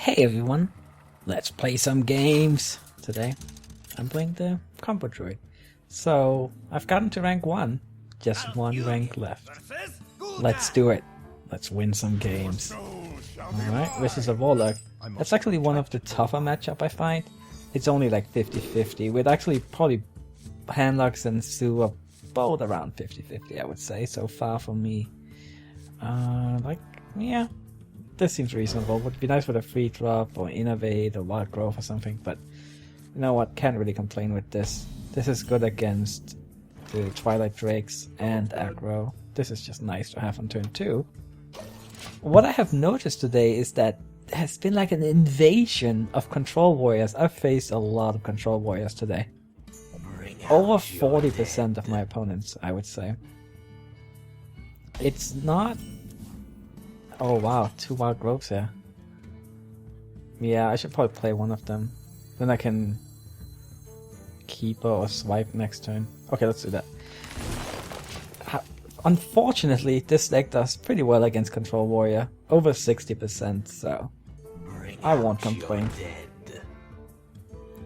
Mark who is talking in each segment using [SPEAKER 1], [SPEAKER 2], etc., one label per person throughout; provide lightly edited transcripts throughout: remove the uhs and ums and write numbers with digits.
[SPEAKER 1] Hey everyone, let's play some games. Today, I'm playing the Combo Druid. So, I've gotten to rank 1. Just one rank left. Let's do it. Let's win some games. Alright, this is a Warlock. That's actually one of the tougher matchup I find. It's only like 50-50, with actually probably Handlocks and Sue are both around 50-50 I would say, so far from me. Yeah. This seems reasonable. Would be nice with a free drop or innovate or wild growth or something, but you know what, can't really complain with this. This is good against the Twilight Drakes and aggro. This is just nice to have on turn 2. What I have noticed today is that there has been like an invasion of control warriors. I've faced a lot of control warriors today. Over 40% of my opponents, I would say. It's not... Oh wow, 2 wild growths here. Yeah, I should probably play one of them. Then I can keeper or swipe next turn. Okay, let's do that. Unfortunately, this deck does pretty well against Control Warrior. Over 60%, so I won't complain.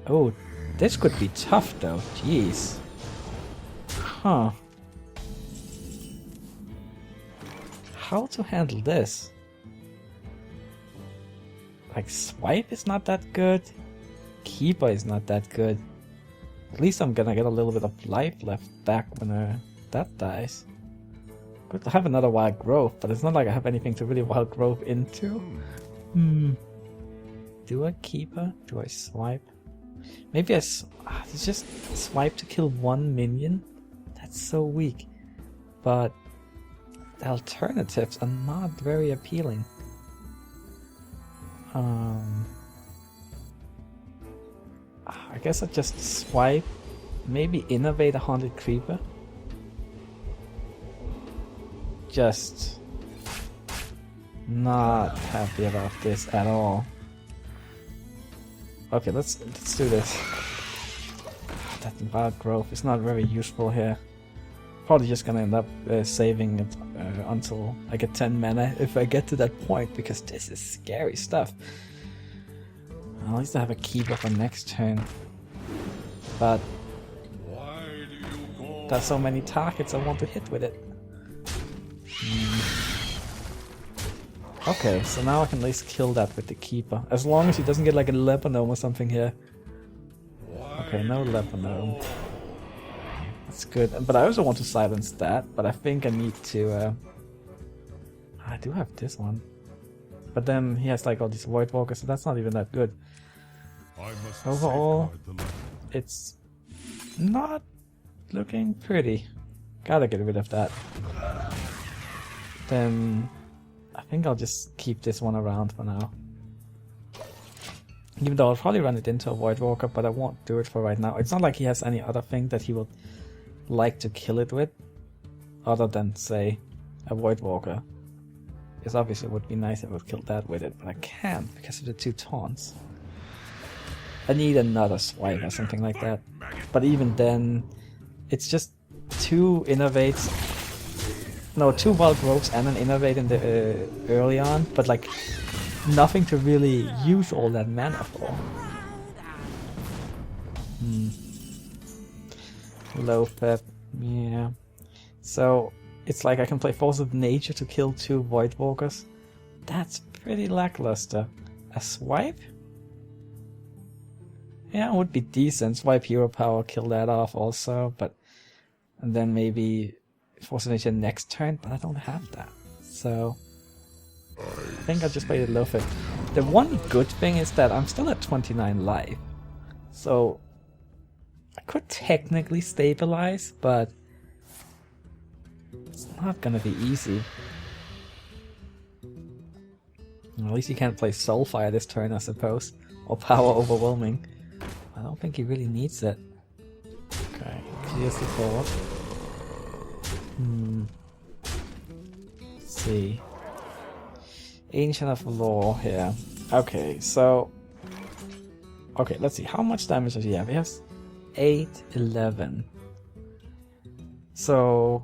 [SPEAKER 1] Oh, this could be tough though, jeez. Huh. How to handle this? Like, swipe is not that good. Keeper is not that good. At least I'm gonna get a little bit of life left back when that dies. Good to have another wild growth, but it's not like I have anything to really wild growth into. Do I keeper? Do I swipe? Maybe it's just swipe to kill 1 minion? That's so weak. But the alternatives are not very appealing. I guess I just swipe, maybe innovate a Haunted Creeper. Just not happy about this at all. Okay, let's do this. That wild growth is not very useful here. Probably just gonna end up saving it until I get 10 mana if I get to that point, because this is scary stuff. At least I have a keeper for next turn. But there's so many targets I want to hit with it. Okay, so now I can at least kill that with the keeper. As long as he doesn't get like a Leponome or something here. Okay, no Leponome. That's good, but I also want to silence that, but I think I need to... I do have this one. But then he has like all these Void Walkers, so that's not even that good. Overall, it's not looking pretty. Gotta get rid of that. Then I think I'll just keep this one around for now. Even though I'll probably run it into a Void Walker, but I won't do it for right now. It's not like he has any other thing that he would like to kill it with, other than, say, a Void Walker. Because obviously it would be nice if I would kill that with it, but I can't because of the 2 taunts. I need another swipe or something like that. But even then, it's just 2 innovates. No, 2 wild growths and an innovate in the early on, but like nothing to really use all that mana for. Low pep, yeah. So it's like I can play Force of Nature to kill 2 Void Walkers. That's pretty lackluster. A swipe? Yeah, it would be decent. Swipe Hero Power, kill that off also, but... And then maybe Force of Nature next turn, but I don't have that. So... I think I'll just play the low pep. The one good thing is that I'm still at 29 life. So... I could technically stabilize, but it's not gonna be easy. Well, at least you can't play Soulfire this turn, I suppose. Or Power Overwhelming. I don't think he really needs it. Okay, clears the board. Let's see. Ancient of Law here. Okay, so... Okay, let's see. How much damage does he have? He has 8, 11. So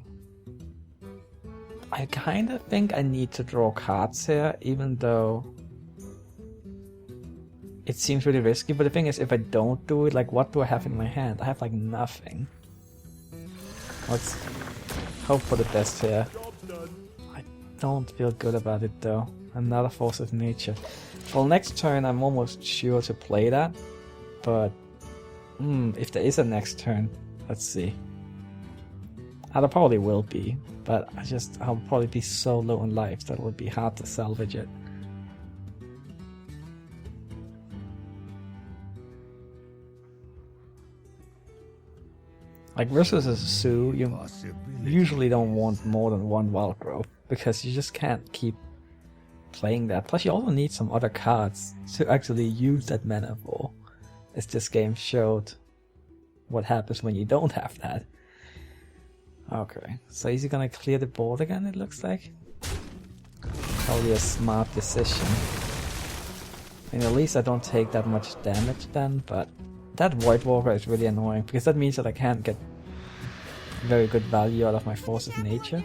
[SPEAKER 1] I kind of think I need to draw cards here, even though it seems really risky, but the thing is, if I don't do it, like, what do I have in my hand? I have, like, nothing. Let's hope for the best here. I don't feel good about it, though. Another Force of Nature. Well, next turn, I'm almost sure to play that, but if there is a next turn, let's see. There probably will be, but I'll probably be so low on lives that it would be hard to salvage it. Like versus a Zoo, you usually don't want more than one Wild Growth, because you just can't keep playing that. Plus you also need some other cards to actually use that mana for, as this game showed what happens when you don't have that. Okay, so is he gonna clear the board again, it looks like? Probably a smart decision. I mean, at least I don't take that much damage then, but that Void Walker is really annoying, because that means that I can't get very good value out of my Force of Nature.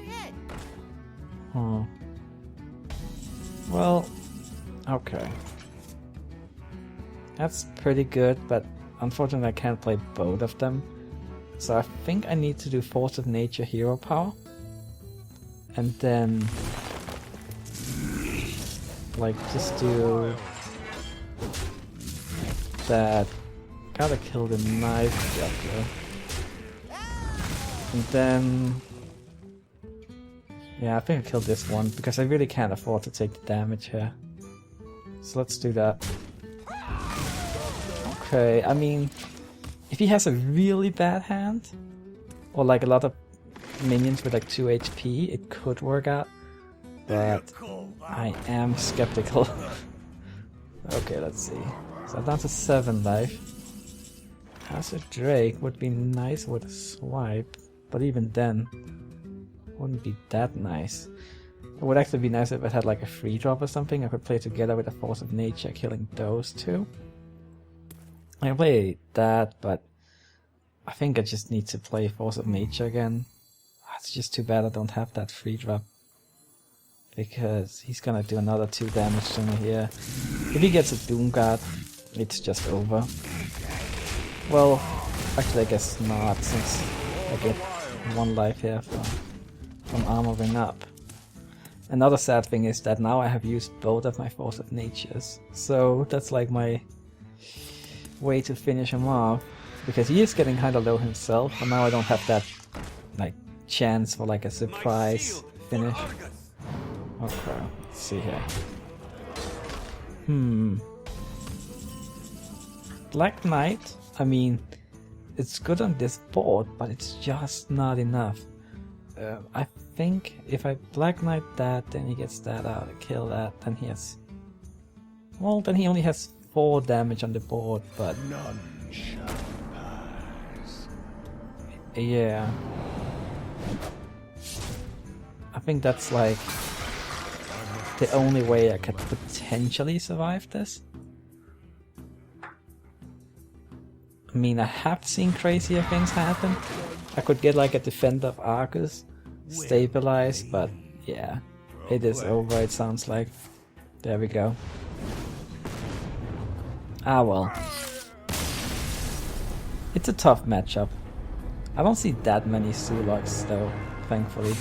[SPEAKER 1] Well, okay. That's pretty good, but unfortunately I can't play both of them. So I think I need to do Force of Nature Hero Power. And then like just do that. Gotta kill the knife juggler. And then yeah, I think I killed this one because I really can't afford to take the damage here. So let's do that. Okay, I mean, if he has a really bad hand, or like a lot of minions with like 2 HP, it could work out. But I am skeptical. Okay, let's see. So I'm down to 7 life. As a Drake would be nice with a swipe, but even then, wouldn't be that nice. It would actually be nice if it had like a free drop or something. I could play together with a Force of Nature, killing those two. I can play that, but I think I just need to play Force of Nature again. It's just too bad I don't have that free drop, because he's gonna do another 2 damage to me here. If he gets a Doom Guard, it's just over. Well, actually I guess not, since I get 1 life here from armoring up. Another sad thing is that now I have used both of my Force of Natures, so that's like my way to finish him off, because he is getting kinda low himself, and now I don't have that like chance for like a surprise finish. Okay, let's see here. Black Knight, I mean, it's good on this board, but it's just not enough. I think if I Black Knight that, then he gets that out, I kill that, then he has... Well, then he only has 4 damage on the board, but... None shall pass. Yeah. I think that's like the only way I could potentially survive this. I mean, I have seen crazier things happen. I could get like a Defender of Arcus stabilized, but yeah, it is over, it sounds like. There we go. Ah well. It's a tough matchup. I don't see that many Zulaks though, thankfully.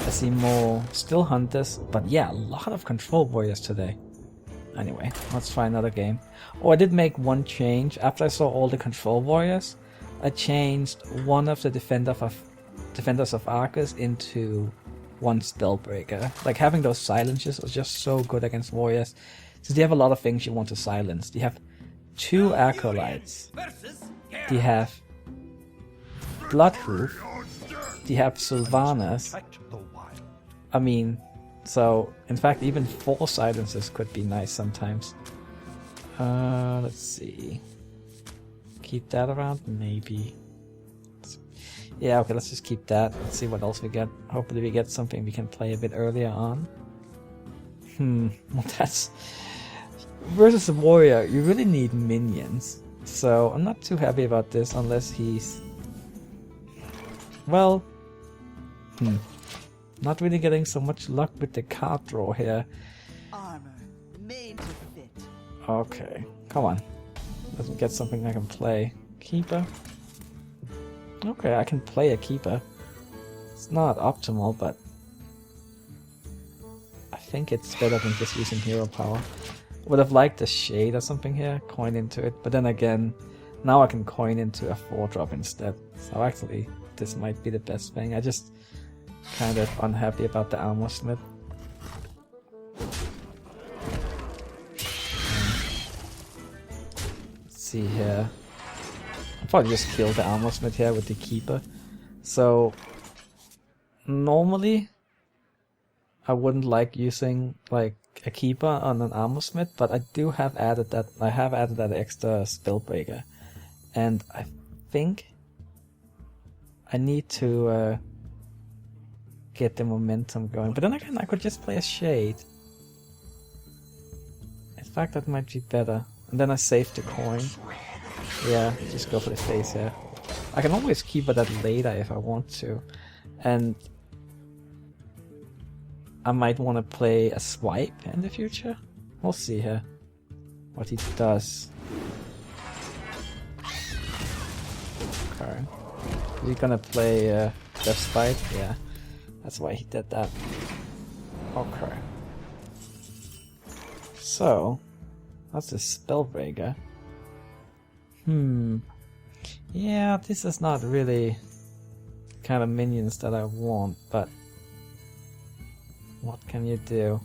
[SPEAKER 1] I see more still Hunters, but yeah, a lot of Control Warriors today. Anyway, let's try another game. Oh, I did make one change. After I saw all the Control Warriors, I changed one of the Defenders of Arcus into one Spellbreaker. Like, having those silences was just so good against Warriors, since they have a lot of things you want to silence. They have 2 Acolytes. They have Bloodhoof. They have Sylvanas. I mean, so, in fact, even 4 silences could be nice sometimes. Let's see. Keep that around? Maybe. Yeah, okay, let's just keep that. Let's see what else we get. Hopefully we get something we can play a bit earlier on. Well, that's... Versus a warrior, you really need minions. So, I'm not too happy about this unless he's... Well... Not really getting so much luck with the card draw here.
[SPEAKER 2] Armor made to fit.
[SPEAKER 1] Okay, come on. Let me get something I can play. Keeper? Okay, I can play a keeper. It's not optimal, but I think it's better than just using hero power. Would have liked a shade or something here, coin into it, but then again, now I can coin into a 4-drop instead. So actually, this might be the best thing. I just kind of unhappy about the armor smith. Let's see here. I'll probably just kill the armor smith here with the keeper. So normally I wouldn't like using like a keeper on an armor smith, but I do have added that. I have added that extra spellbreaker, and I think I need to get the momentum going. But then again, I could just play a shade. In fact, that might be better. And then I save the coin. Yeah, just go for the face here. I can always keep that later if I want to, and I might want to play a swipe in the future. We'll see here what he does. Okay. Is he gonna play Death Spite? Yeah. That's why he did that. Okay. So, that's the Spellbreaker. Yeah, this is not really kind of minions that I want, but what can you do?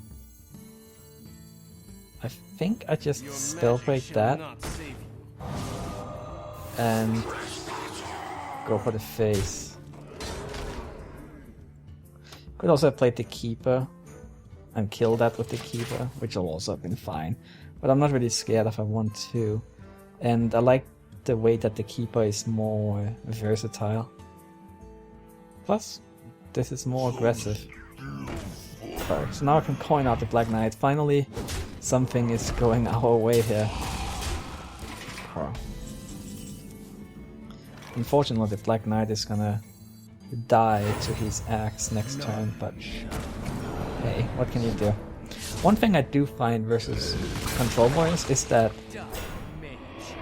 [SPEAKER 1] I think I just Spellbreak that and go for the face. Could also have played the Keeper and kill that with the Keeper, which will also have been fine. But I'm not really scared if I want to. And I like the way that the Keeper is more versatile. Plus, this is more aggressive. Okay, so now I can coin out the Black Knight. Finally, something is going our way here. Okay. Unfortunately, the Black Knight is gonna die to his axe next turn, but hey, what can you do? One thing I do find versus Control Warriors is that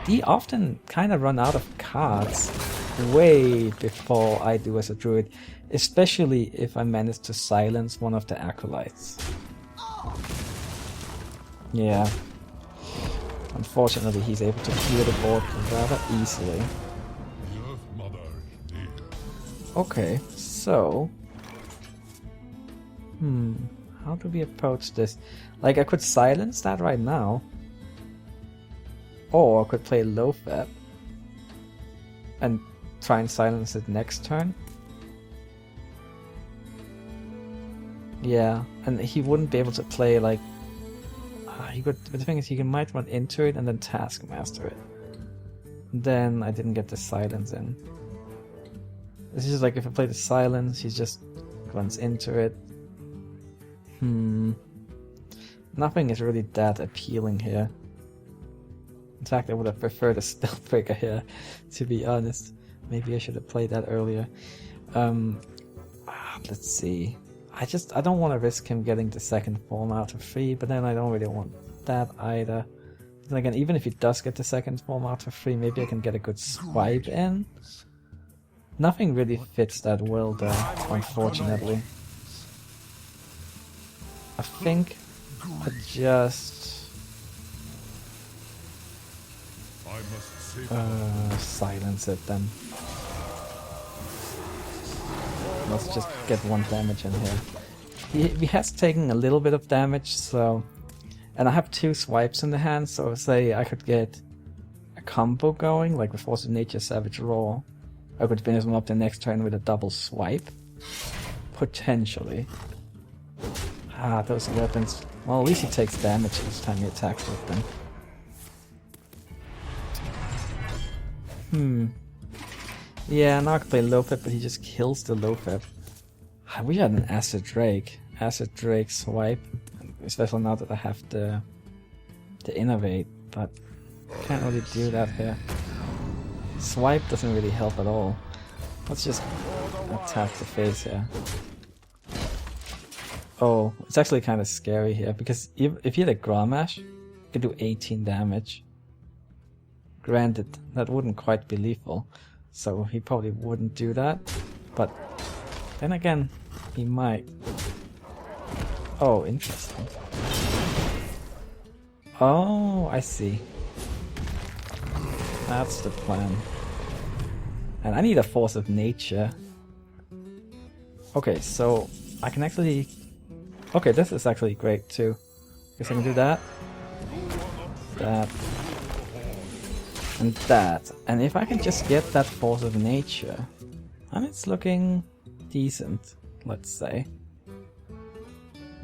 [SPEAKER 1] they often kind of run out of cards way before I do as a Druid, especially if I manage to silence one of the Acolytes. Yeah. Unfortunately, he's able to clear the board rather easily. Okay, so how do we approach this? Like, I could silence that right now, or I could play Loatheb and try and silence it next turn. Yeah, and he wouldn't be able to play like he could. But the thing is, he might run into it and then Taskmaster it. Then I didn't get the silence in. This is like if I play the silence, he just runs into it. Nothing is really that appealing here. In fact, I would have preferred a Spellbreaker here, to be honest. Maybe I should have played that earlier. Let's see. I don't want to risk him getting the second form out of 3, but then I don't really want that either. Then again, even if he does get the second form out of 3, maybe I can get a good swipe in. Nothing really fits that well though, unfortunately. I think I just silence it then. Let's just get 1 damage in here. He has taken a little bit of damage, so, and I have 2 swipes in the hand, so say I could get a combo going, like with Force of Nature, Savage Roar. I could finish him up the next turn with a double swipe. Potentially. Those weapons. Well, at least he takes damage each time he attacks with them. Yeah, now I can play Loatheb, but he just kills the Loatheb. I wish I had an Acid Drake. Acid Drake swipe. Especially now that I have the Innovate, but can't really do that here. Swipe doesn't really help at all. Let's just attack the face here. Oh, it's actually kind of scary here, because if he had a Grommash, Could do 18 damage. Granted, that wouldn't quite be lethal, so he probably wouldn't do that. But then again, he might. Oh, interesting. Oh, I see. That's the plan. And I need a force of nature. Okay, so I can actually... Okay, this is actually great too. Guess I can do that. That. And that. And if I can just get that force of nature, and it's looking decent, let's say.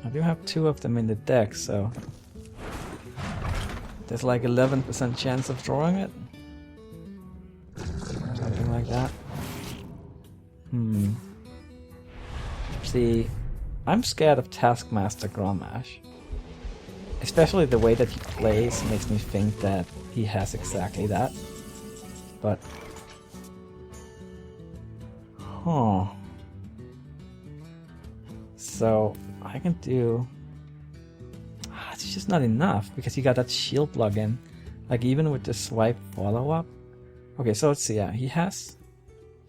[SPEAKER 1] I do have 2 of them in the deck, so there's like 11% chance of drawing it. Something like that. See, I'm scared of Taskmaster Grommash. Especially the way that he plays makes me think that he has exactly that. But... Huh. So, I can do... It's just not enough, because he got that shield plugin. Like, even with the swipe follow-up. Okay, so let's see, yeah, he has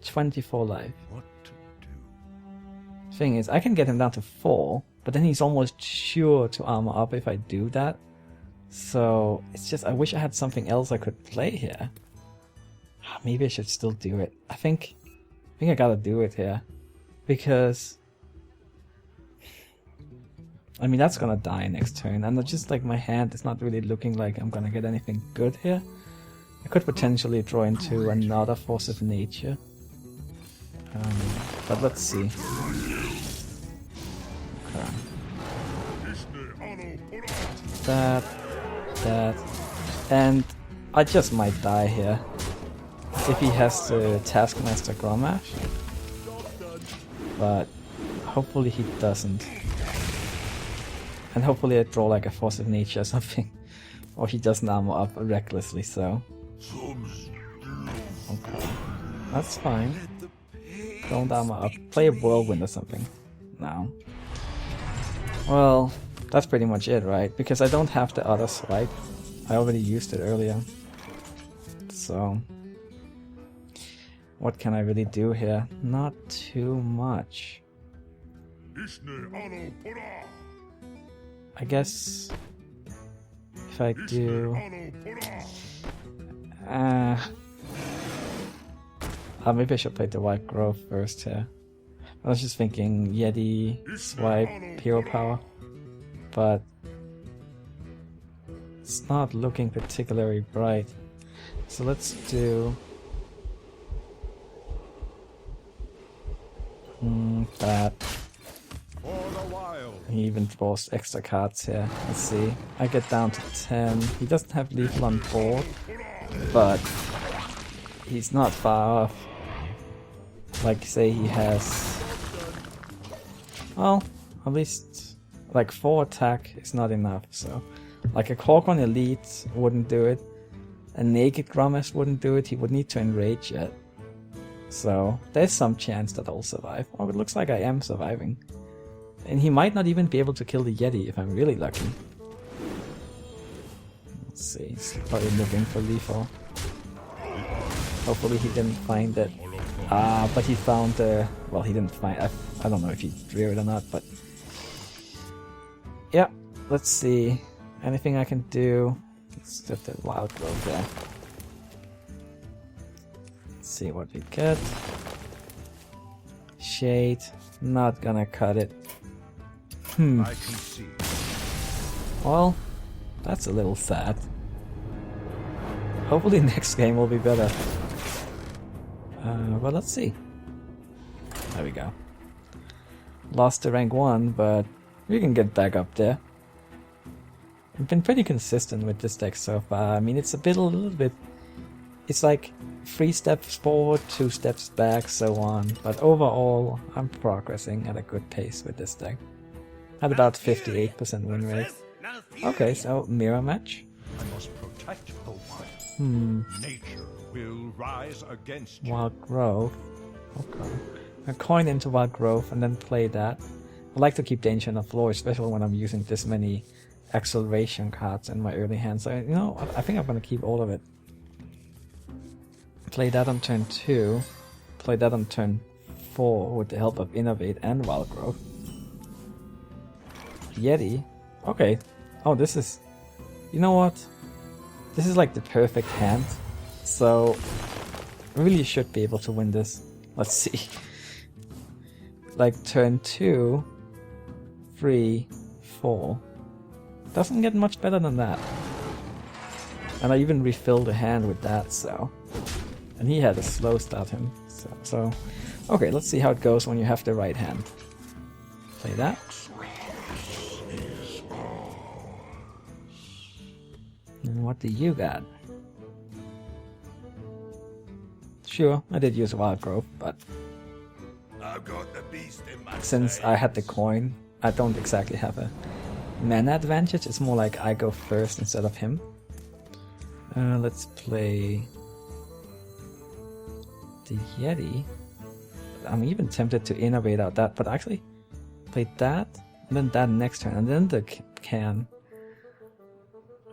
[SPEAKER 1] 24 life.
[SPEAKER 2] What to do?
[SPEAKER 1] Thing is, I can get him down to 4, but then he's almost sure to armor up if I do that. So, it's just, I wish I had something else I could play here. Maybe I should still do it. I think I gotta do it here. Because... I mean, that's gonna die next turn, and just like my hand is not really looking like I'm gonna get anything good here. I could potentially draw into another force of nature. But let's see. Okay. That, and I just might die here. If he has the Taskmaster Grommash. But hopefully he doesn't. And hopefully I draw like a force of nature or something. Or he doesn't armor up recklessly, so. Okay. That's fine. Don't armor up. Play a whirlwind or something. No. Well, that's pretty much it, right? Because I don't have the other swipe. I already used it earlier. So... what can I really do here? Not too much. I guess if I do, maybe I should play the White Grove first here. I was just thinking Yeti, swipe, hero power, but it's not looking particularly bright. So let's do that. He even draws extra cards here. Let's see. I get down to 10. He doesn't have lethal on board, but he's not far off. Like, say he has... well, at least like 4 attack is not enough, so... like a Cork on Elite wouldn't do it. A Naked Grommash wouldn't do it. He would need to enrage it. So, there's some chance that I'll survive. Oh, it looks like I am surviving. And he might not even be able to kill the Yeti if I'm really lucky. Let's see, he's probably looking for lethal. Hopefully he didn't find it. But he found the... well, he didn't find... I don't know if he drew it or not, but... yeah, let's see. Anything I can do? Let's get the Wild Grove there. Let's see what we get. Shade. Not gonna cut it. I can see. Well, that's a little sad. Hopefully next game will be better. Well, let's see. There we go. Lost to rank 1, but we can get back up there. I've been pretty consistent with this deck so far. I mean, it's a little bit... it's like 3 steps forward, 2 steps back, so on. But overall, I'm progressing at a good pace with this deck. At about 58% win rate. Okay, so mirror match.
[SPEAKER 2] I must protect the wild. Nature will rise against you.
[SPEAKER 1] Wild Grove. Okay. A coin into Wild Grove and then play that. I like to keep danger on the floor, especially when I'm using this many acceleration cards in my early hand, so you know, I think I'm gonna keep all of it. Play that on turn 2, play that on turn 4 with the help of Innovate and Wild Growth. Yeti? Okay. Oh, this is... You know what? This is like the perfect hand, so really should be able to win this. Let's see. Like turn 2, 3, 4. Doesn't get much better than that. And I even refilled the hand with that, so... And he had a slow start him, so... Okay, let's see how it goes when you have the right hand. Play that. And what do you got? Sure, I did use Wild Growth, but...
[SPEAKER 2] I've got the beast in my
[SPEAKER 1] Since I had the coin, I don't exactly have a mana advantage. It's more like I go first instead of him. Let's play the Yeti. I'm even tempted to innovate out that, but actually play that, and then that next turn, and then the can.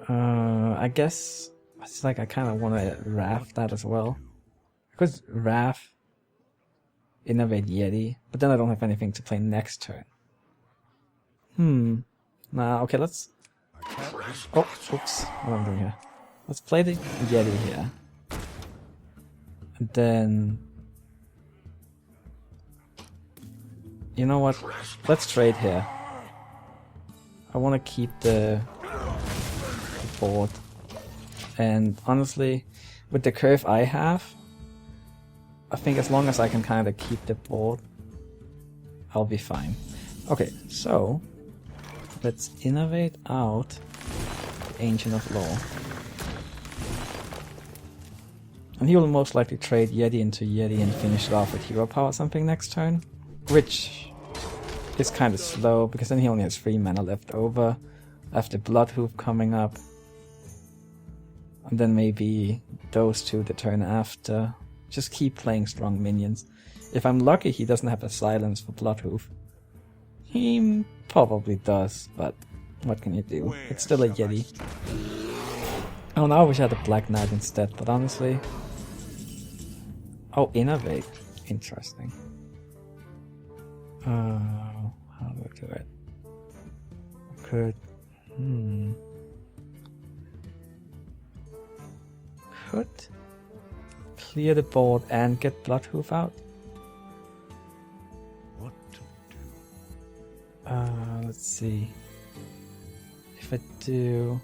[SPEAKER 1] I guess it's like I kind of want to Wrath that as well. Because Wrath, innovate Yeti, but then I don't have anything to play next turn. Nah, okay, let's... Oh, oops, what am I doing here? Let's play the Yeti here. And then... You know what? Let's trade here. I want to keep the board. And honestly, with the curve I have, I think as long as I can kind of keep the board, I'll be fine. Okay, so let's innovate out the Ancient of Law. And he will most likely trade Yeti into Yeti and finish it off with Hero Power or something next turn, which is kind of slow because then he only has 3 mana left over after Bloodhoof coming up. And then maybe those two the turn after. Just keep playing strong minions. If I'm lucky he doesn't have a silence for Bloodhoof. He probably does, but what can you do? It's still a Yeti. Oh, now I wish I had a Black Knight instead, but honestly... Oh, Innovate. Interesting. How do I do it? I could... Could clear the board and get Bloodhoof out.
[SPEAKER 2] What to do?
[SPEAKER 1] Let's see. If I do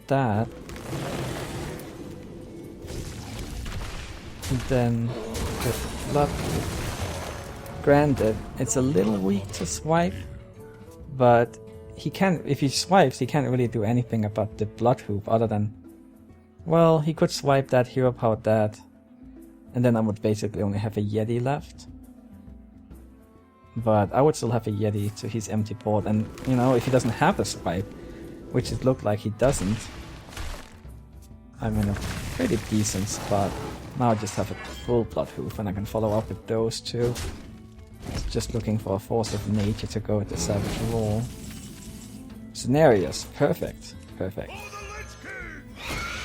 [SPEAKER 1] that, and then get Bloodhoof. Granted, it's a little weak to swipe, but he can, if he swipes, he can't really do anything about the Bloodhoof other than, well, he could swipe that, Hero Power that, and then I would basically only have a Yeti left. But I would still have a Yeti to his empty board, and you know, if he doesn't have a swipe, which it looked like he doesn't, I'm in a pretty decent spot. Now I just have a full Bloodhoof and I can follow up with those two. Just looking for a Force of Nature to go with the Savage Roar. Scenarios, perfect, perfect.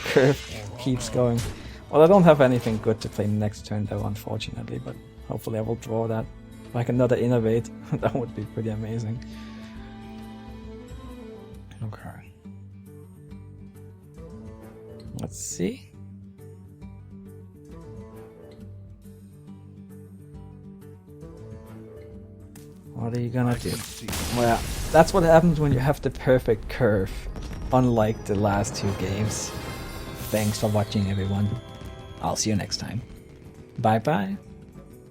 [SPEAKER 1] Curve keeps going. Well, I don't have anything good to play next turn though, unfortunately, but hopefully I will draw that. Like another Innovate, that would be pretty amazing. Okay. Let's see. What are you gonna do? Well, that's what happens when you have the perfect curve, unlike the last 2 games. Thanks for watching, everyone. I'll see you next time. Bye bye.